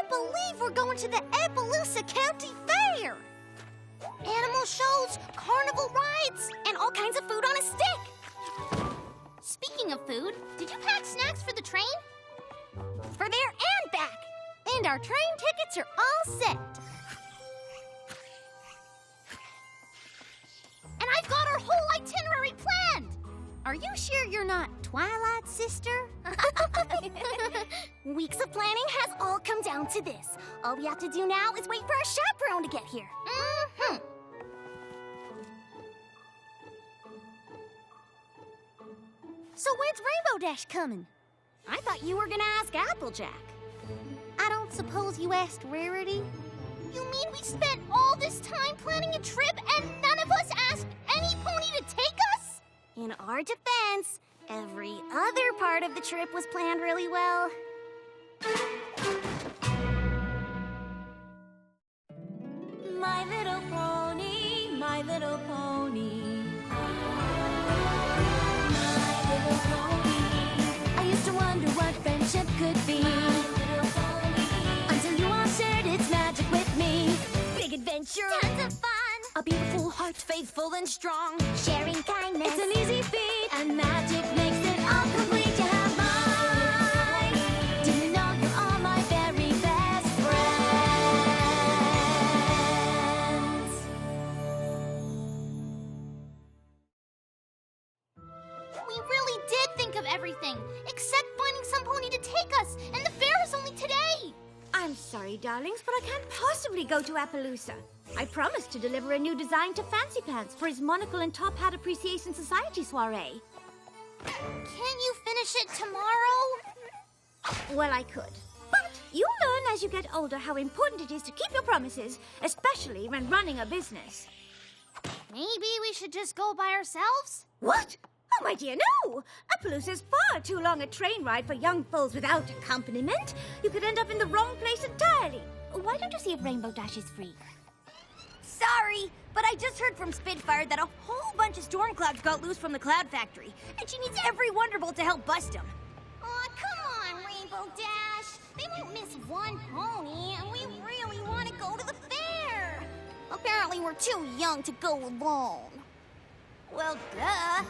can't believe we're going to the Appaloosa County Fair! Animal shows, carnival rides, and all kinds of food on a stick. Speaking of food, did you pack snacks for the train? For there and back. And our train tickets are all set. And I've got our whole itinerary planned! Are you sure you're not Twilight, sister? Weeks of planning has all come down to this. All we have to do now is wait for our chaperone to get here. Mm-hmm. So when's Rainbow Dash coming? I thought you were gonna ask Applejack. I don't suppose you asked Rarity? You mean we spent all this time planning a trip and none of us asked any pony to take us? In our defense, every other part of the trip was planned really well. My little pony, my little pony. My little pony. I used to wonder what friendship could be. Until you all shared its magic with me. Big adventure, Tons of fun! a beautiful heart, faithful and strong. Sharing kindness. It's an easy feat, and magic makes it all complete. You have mine. Do you know you are my very best friends? We really did think of everything, except finding some pony to take us, and the fair is only today! I'm sorry, darlings, but I can't possibly go to Appaloosa. I promised to deliver a new design to Fancy Pants for his Monocle and Top Hat Appreciation Society soiree. Can you finish it tomorrow? Well, I could. But you'll learn as you get older how important it is to keep your promises, especially when running a business. Maybe we should just go by ourselves? What? Oh, my dear, no! Appaloosa is far too long a train ride for young foals without accompaniment. You could end up in the wrong place entirely. Why don't you see if Rainbow Dash is free? Sorry, but I just heard from Spitfire that a whole bunch of storm clouds got loose from the Cloud Factory, and she needs every Wonderbolt to help bust them. Aw, come on, Rainbow Dash. They won't miss one pony, and we really want to go to the fair. Apparently, we're too young to go alone. Well, duh.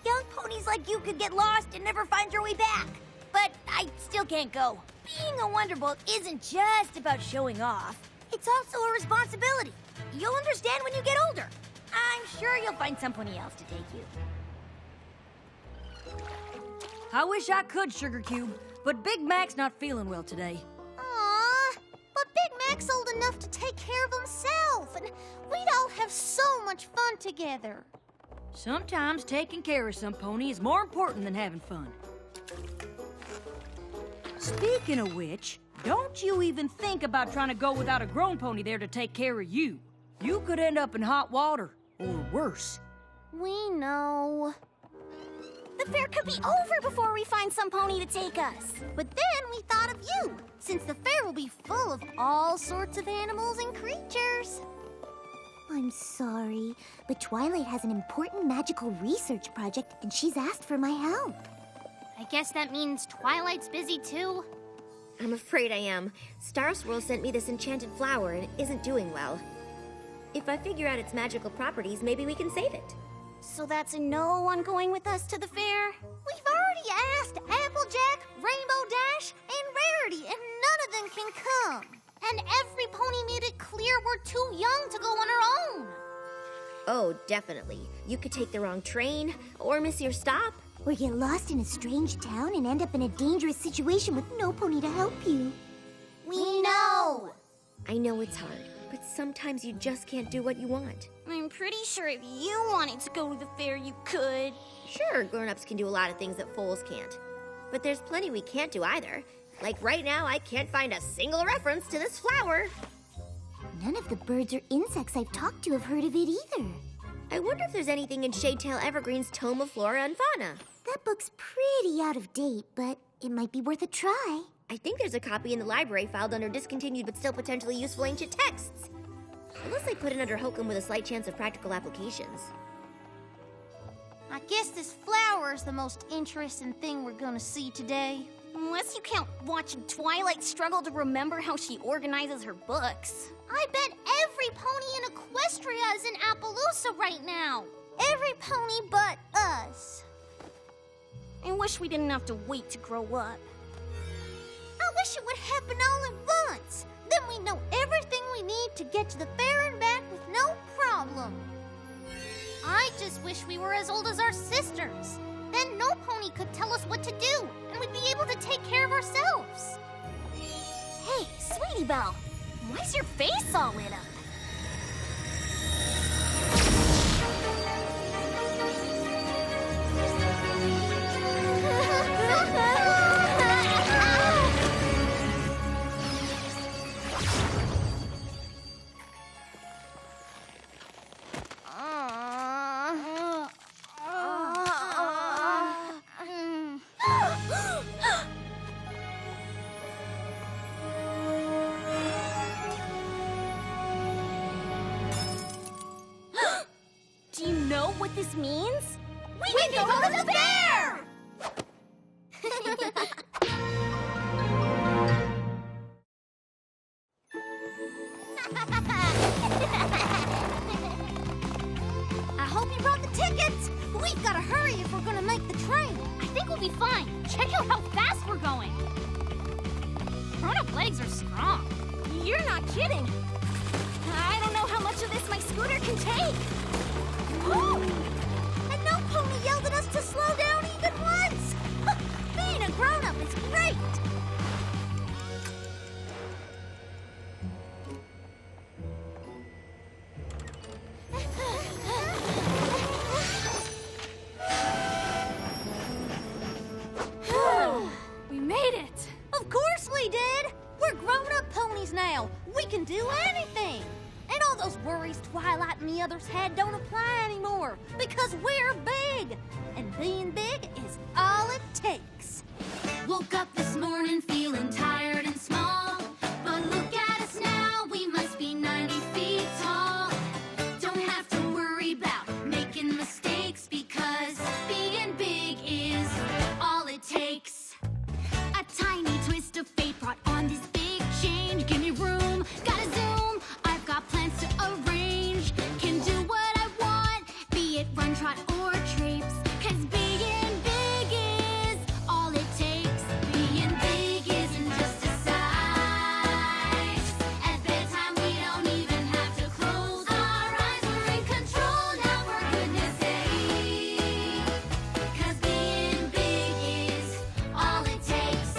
Young ponies like you could get lost and never find your way back. But I still can't go. Being a Wonderbolt isn't just about showing off. It's also a responsibility. You'll understand when you get older. I'm sure you'll find some pony else to take you. I wish I could, Sugar Cube, but Big Mac's not feeling well today. Aw, but Big Mac's old enough to take care of himself, and we'd all have so much fun together. Sometimes taking care of some pony is more important than having fun. Speaking of which, don't you even think about trying to go without a grown pony there to take care of you. You could end up in hot water, or worse. We know. The fair could be over before we find some pony to take us. But then we thought of you, since the fair will be full of all sorts of animals and creatures. I'm sorry, but Twilight has an important magical research project, and she's asked for my help. I guess that means Twilight's busy too. I'm afraid I am. Star Swirl sent me this enchanted flower, and it isn't doing well. If I figure out its magical properties, maybe we can save it. So that's a no on going with us to the fair? We've already asked Applejack, Rainbow Dash, and Rarity, and none of them can come. And every pony made it clear we're too young to go on our own. Oh, definitely. You could take the wrong train, or miss your stop. Or get lost in a strange town and end up in a dangerous situation with no pony to help you. We know! I know it's hard, but sometimes you just can't do what you want. I'm pretty sure if you wanted to go to the fair, you could. Sure, grown-ups can do a lot of things that foals can't. But there's plenty we can't do either. Like right now, I can't find a single reference to this flower. None of the birds or insects I've talked to have heard of it either. I wonder if there's anything in Shadetail Evergreen's Tome of Flora and Fauna. That book's pretty out of date, but it might be worth a try. I think there's a copy in the library filed under discontinued but still potentially useful ancient texts. Unless they put it under Hokum with a slight chance of practical applications. I guess this flower is the most interesting thing we're gonna see today. Unless you count watching Twilight struggle to remember how she organizes her books. I bet every pony in Equestria is in Appaloosa right now. Every pony but us. I wish we didn't have to wait to grow up. I wish it would happen all at once. Then we know everything we need to get to the fair and back with no problem. I just wish we were as old as our sisters. Then no pony could tell us what to do, and we'd be able to take care of ourselves. Hey, Sweetie Belle, why's your face all lit up? Do you know what this means? We can go to the fair! I hope you brought the tickets. We've got to hurry if we're going to make the train. I think we'll be fine. Check out how fast we're going. Grown-up legs are strong. You're not kidding. I don't know how much of this my scooter can take. And no pony yelled at us to slow down even once. Being a grown-up is great. We made it. Of course we did. We're grown-up ponies now. We can do anything. And all those worries Twilight and the others had don't apply anymore because we're big. And being big is all it takes. Woke up this morning feeling tired and small. But look at us now, we must be 90 feet tall. Don't have to worry about making mistakes because being big is all it takes. A tiny twist of fate brought on this big change. Give me room, gotta zoom. I've got plans to arrange. Can do what I want, be it run, trot, or traipse. 'Cause being big is all it takes. Being big isn't just a size. At bedtime we don't even have to close our eyes. We're in control now, for goodness sake. 'Cause being big is all it takes.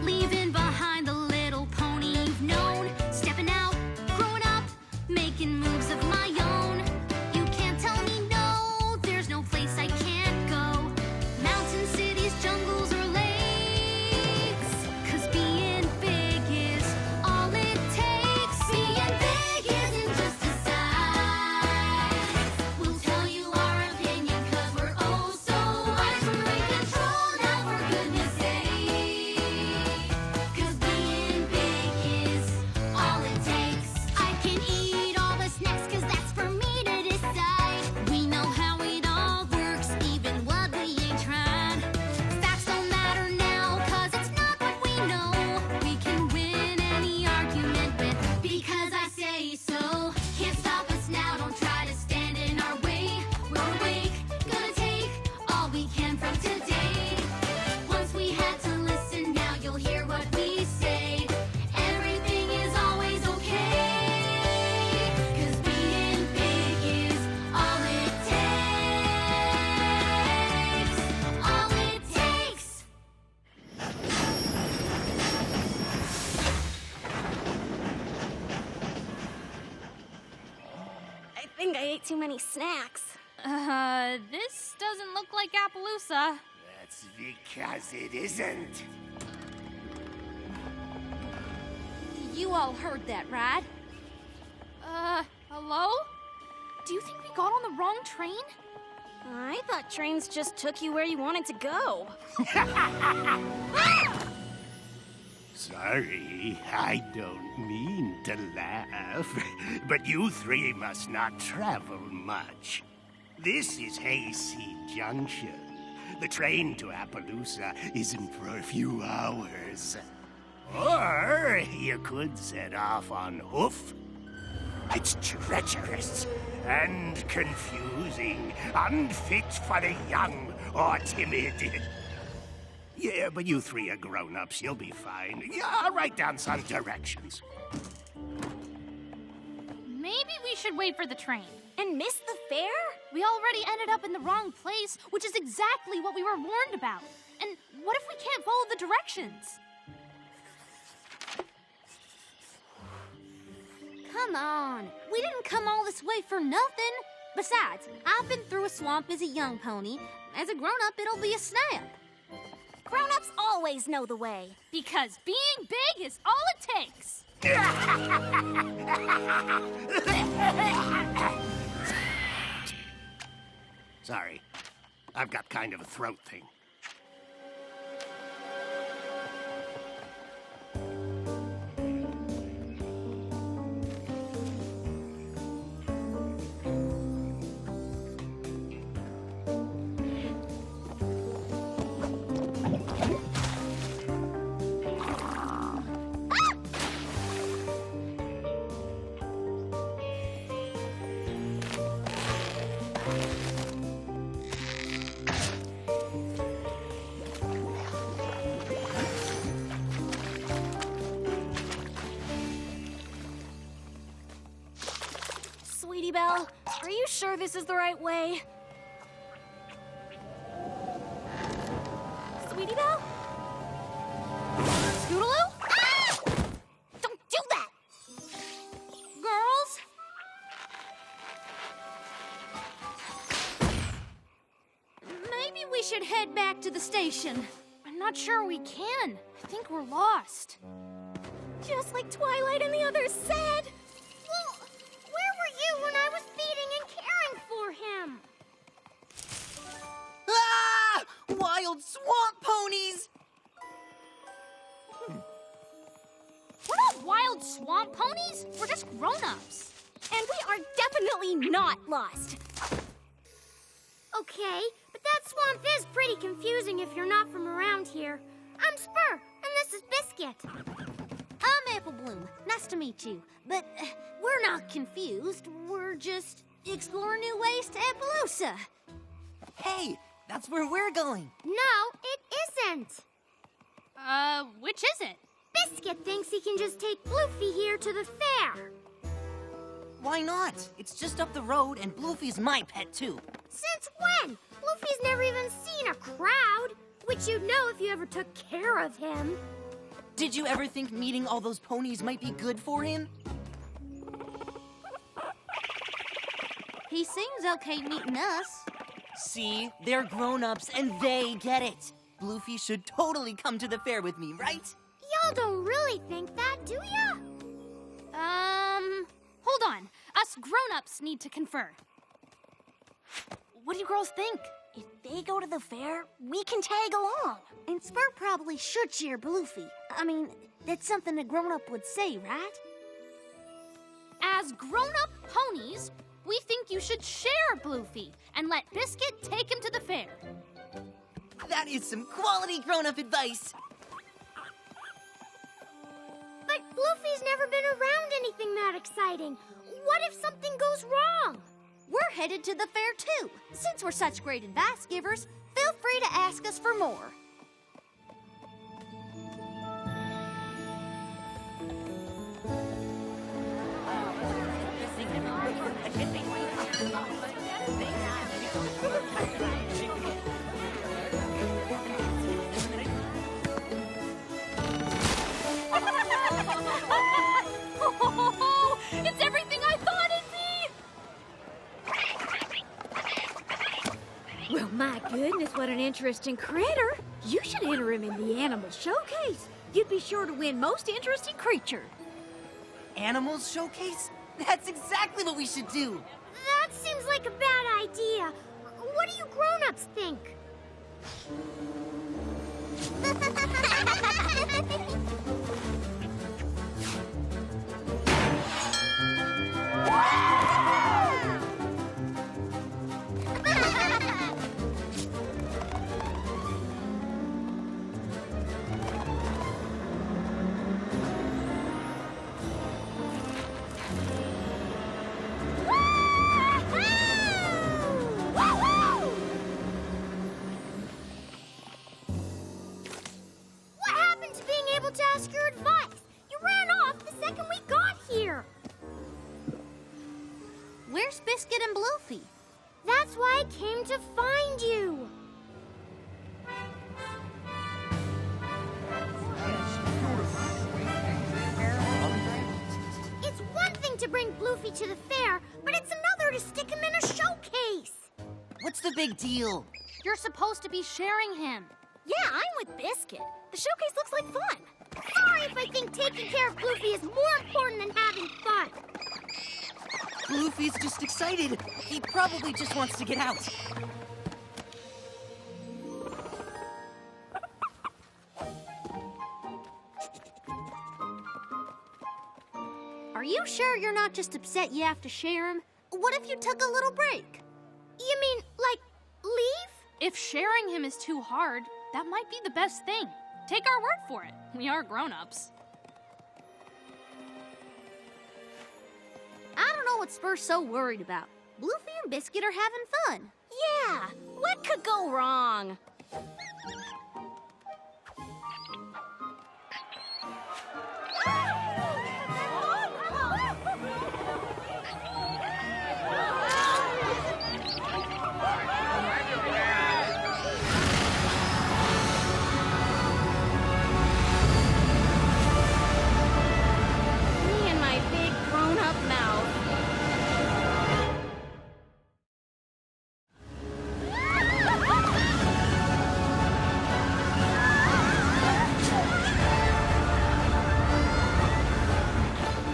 Leaving behind the little pony you've known. Stepping out, growing up, making moves of my own. You can't tell me no, there's no place I can't go. Mountains, cities, jungles, or lakes. 'Cause being big is all it takes. Being big isn't just a size. We'll tell you our opinion 'cause we're oh so wise. We're in control now, for goodness sake. 'Cause being big is all it takes. I can eat all the snacks 'cause that's for me to decide. We know how it all works, even what we ain't tried. Facts don't matter now 'cause it's not what we know. We can win any argument with because I say so. Can't stop us now, don't try to stand in our way. We're awake, gonna take all we can from today. Once we had to listen, now you'll hear what we say. Everything is always okay. 'Cause being big is all it takes. All it takes. I think I ate too many snacks. This doesn't look like Appaloosa. That's because it isn't. You all heard that, right? Hello? Do you think we got on the wrong train? I thought trains just took you where you wanted to go. Sorry, I don't mean to laugh, but you three must not travel much. This is Hayseed Junction. The train to Appaloosa isn't for a few hours. Or you could set off on hoof. It's treacherous and confusing, unfit for the young or timid. Yeah, but you three are grown-ups. You'll be fine. Yeah, I'll write down some directions. Maybe we should wait for the train. And miss the fair? We already ended up in the wrong place, which is exactly what we were warned about. And what if we can't follow the directions? Come on. We didn't come all this way for nothing. Besides, I've been through a swamp as a young pony. As a grown-up, it'll be a snap. Grown-ups always know the way. Because being big is all it takes. Sorry. I've got kind of a throat thing. Sweetie Belle, are you sure this is the right way? Sweetie Belle? Scootaloo? Ah! Don't do that! Girls? Maybe we should head back to the station. I'm not sure we can. I think we're lost. Just like Twilight and the others said. Well, where were you when I was feeding and caring for him? Ah! Wild swamp ponies! We're not wild swamp ponies. We're just grown-ups. And we are definitely not lost. Okay, but that swamp is pretty confusing if you're not from around here. I'm Spur, and this is Biscuit. I'm Apple Bloom. Nice to meet you. But we're not confused. We're just exploring new ways to Appaloosa. Hey, that's where we're going. No, it isn't. Which is it? Biscuit thinks he can just take Bloofy here to the fair. Why not? It's just up the road, and Bloofy's my pet, too. Since when? Bloofy's never even seen a crowd, which you'd know if you ever took care of him. Did you ever think meeting all those ponies might be good for him? He seems okay meeting us. See, they're grown-ups, and they get it. Bloofy should totally come to the fair with me, right? Y'all don't really think that, do ya? Hold on. Us grown-ups need to confer. What do you girls think? If they go to the fair, we can tag along. And Spur probably should cheer Bloofy. I mean, that's something a grown-up would say, right? As grown-up ponies, we think you should share Bloofy and let Biscuit take him to the fair. That is some quality grown-up advice. But Bloofy's never been around anything that exciting. What if something goes wrong? We're headed to the fair, too. Since we're such great advice givers, feel free to ask us for more. It's everything I thought it'd be! Well, my goodness, what an interesting critter. You should enter him in the animal showcase. You'd be sure to win most interesting creature. Animals showcase? That's exactly what we should do. That seems like a bad idea. What do you grown-ups think? Biscuit and Bluefy. That's why I came to find you. It's one thing to bring Bluefy to the fair, but it's another to stick him in a showcase. What's the big deal? You're supposed to be sharing him. Yeah, I'm with Biscuit. The showcase looks like fun. Sorry if I think taking care of Bluefy is more important than having fun. Bluefy's just excited. He probably just wants to get out. Are you sure you're not just upset you have to share him? What if you took a little break? You mean, like, leave? If sharing him is too hard, that might be the best thing. Take our word for it. We are grown-ups. I don't know what Spur's so worried about. Bluefy and Biscuit are having fun. Yeah, what could go wrong? Me and my big grown-up mouth.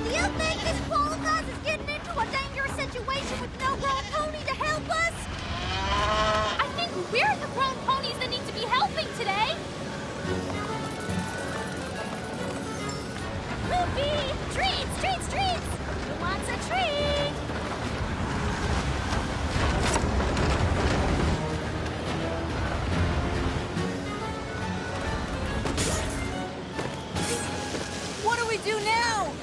Do you think this Polygons is getting into a dangerous situation with no grown pony to help us? I think we're the grown ponies that need to be helping today. Bluefy! Treats, treats, treats! Who wants a treat? What do we do now?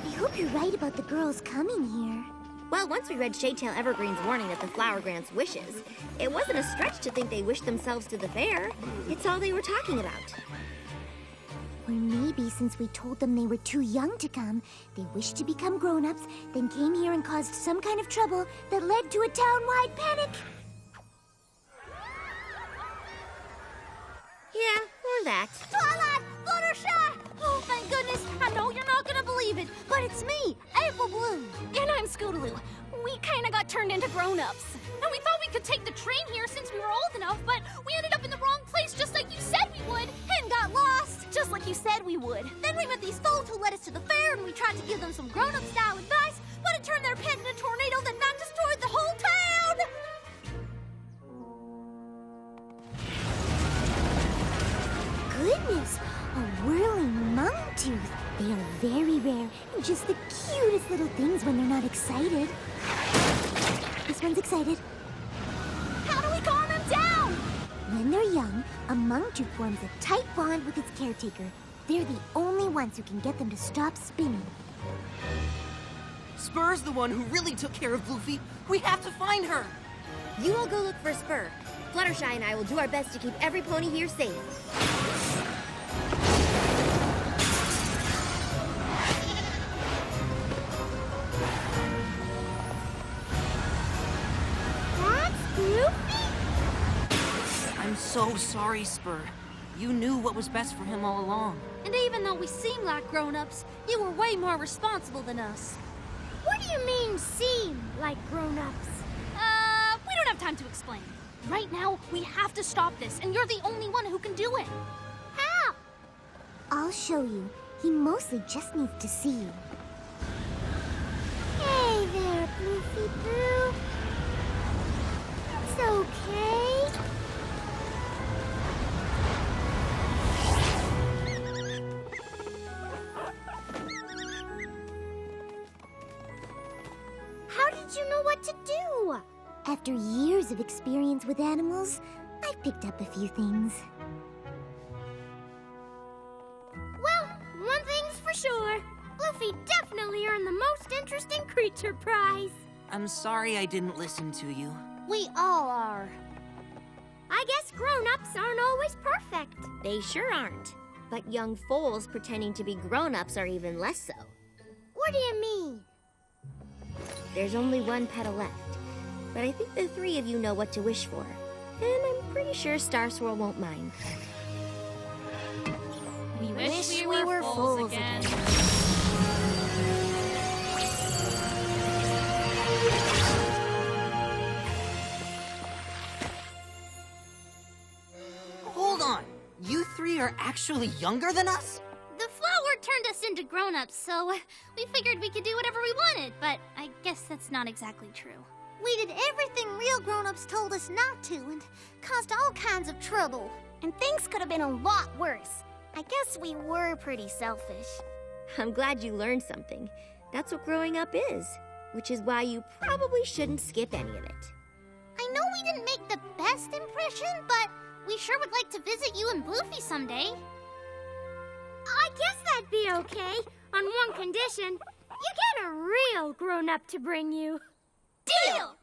I hope you're right about the girls coming here. Well, once we read Shadetail Evergreen's warning that the flower grants wishes, it wasn't a stretch to think they wished themselves to the fair. It's all they were talking about. Or maybe since we told them they were too young to come, they wished to become grown-ups, then came here and caused some kind of trouble that led to a town-wide panic. Yeah, or that. Twilight! Fluttershy! Oh, thank goodness! I know you're not gonna believe it, but it's me, April Bloom. And I'm Scootaloo. We kinda got turned into grown-ups. And we thought we could take the train here since we were old enough, but we ended up in the wrong place just like you said we would. And got lost, just like you said we would. Then we met these fools who led us to the fair, and we tried to give them some grown-up style advice, but it turned their pet into a tornado that not destroyed the whole town! Goodness, a whirling mungtooth. They are very rare and just the cutest little things when they're not excited. This one's excited. How do we calm them down? When they're young, a mungtooth forms a tight bond with its caretaker. They're the only ones who can get them to stop spinning. Spur's the one who really took care of Bluefy. We have to find her. You all go look for Spur. Fluttershy and I will do our best to keep every pony here safe. That's Bluefy? I'm so sorry, Spur. You knew what was best for him all along. And even though we seem like grown-ups, you were way more responsible than us. What do you mean, seem like grown-ups? We don't have time to explain. Right now, we have to stop this, and you're the only one who can do it. How? I'll show you. He mostly just needs to see you. Hey there, Bluefy Boo. It's okay. How did you know what to do? After years of experience with animals, I've picked up a few things. Well, one thing's for sure. Bluefy definitely earned the most interesting creature prize. I'm sorry I didn't listen to you. We all are. I guess grown-ups aren't always perfect. They sure aren't. But young foals pretending to be grown-ups are even less so. What do you mean? There's only one petal left, but I think the three of you know what to wish for. And I'm pretty sure Star Swirl won't mind. We wish we were fools again. Hold on. You three are actually younger than us? The flower turned us into grown-ups, so we figured we could do whatever we wanted, but I guess that's not exactly true. We did everything real grown-ups told us not to and caused all kinds of trouble. And things could have been a lot worse. I guess we were pretty selfish. I'm glad you learned something. That's what growing up is, which is why you probably shouldn't skip any of it. I know we didn't make the best impression, but we sure would like to visit you and Bloofy someday. I guess that'd be okay, on one condition. You get a real grown-up to bring you. Deal!